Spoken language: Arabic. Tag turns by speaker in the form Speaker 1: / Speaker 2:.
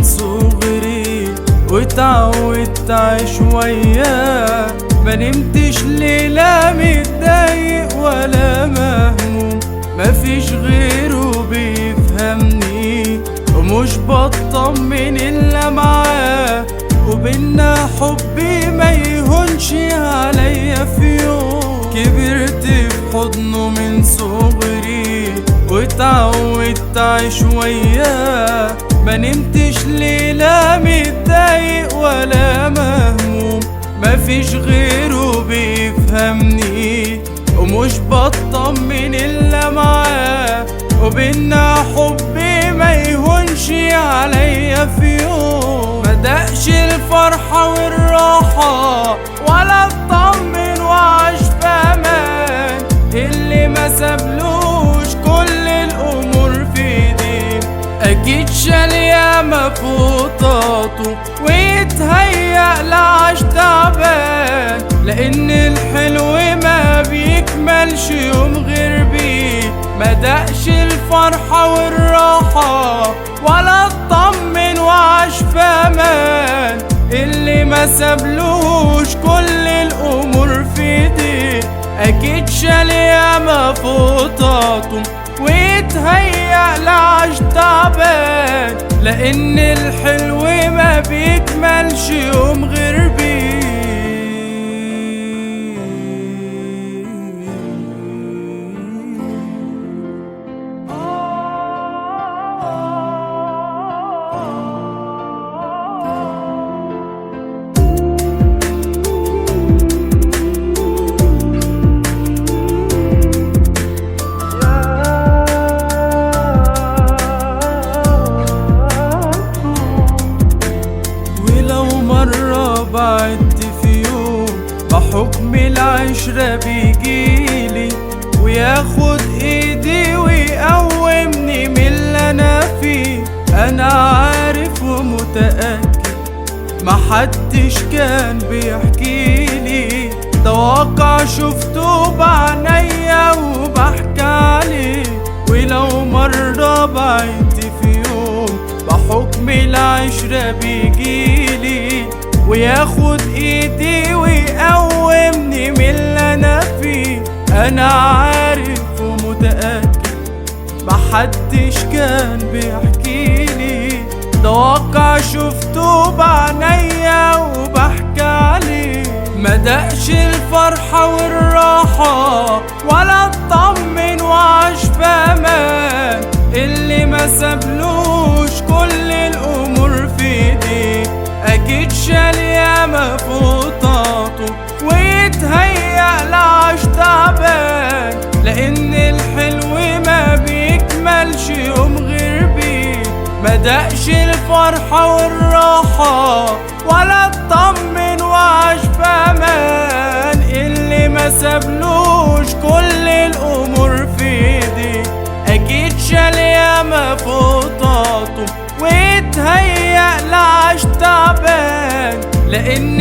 Speaker 1: صغري واتعودت اعيش وياه. ما نمتش ليلة متضايق ولا مهموم، مفيش غيره بيفهمني ومش بطمن الا معاه. وبينا حبي ما يهونش عليا في يوم، كبرت في حضنه من صغري واتعودت اعيش وياه. ما نمتش ليلة متضايق ولا مهموم، مفيش غيره بيفهمني ومش بطمن الا معاه. وبينا حبي ما يهونش عليا في يوم، مدقش الفرحة والراحة ولا اطمن وعاش في امان. اللي ما سابلوش كل الامور في ايديه اكيد شال ياما فوطاته ويتهيأ لعاش تعبان. لان الحلو ما بيكملش يوم غير بيه، مدقش الفرحة والراحة ولا اطمن وعاش في امان. اللي ما سابلوش كل الامور في ايديه اكيد شال ياما فوطاته ويتهيأ لعاش تعبان. لان الحلو ما بيكملش يوم غير بيه. بعدت في يوم بحكم العشرة بيجيلي وياخد ايدي ويقومني من اللي انا فيه. انا عارف ومتأكد محدش كان بيحكيلي، ده واقع شفته بعينيا وبحكي عليه. ولو مرة بعدت في يوم بحكم العشرة بيجيلي وياخد ايدي ويقومني من اللي انا فيه. انا عارف ومتأكد محدش كان بيحكيلي، ده واقع شفته بعينيا وبحكي عليه. مدقش الفرحة والراحة ولا اطمن وعاش في امان. اللي ما سابلوش كل الامور في ايديه اكيد شال ياما فوطاته ويتهيأ لعاش تعبان. لان الحلو ما بيكملش يوم غير بيه، مدقش الفرحة والراحة ولا اطمن وعاش في امان. اللي ما سابلوش كل الامور في ايديه اكيد شال ياما فوطاته ويتهيأ لعاش تعبان. لان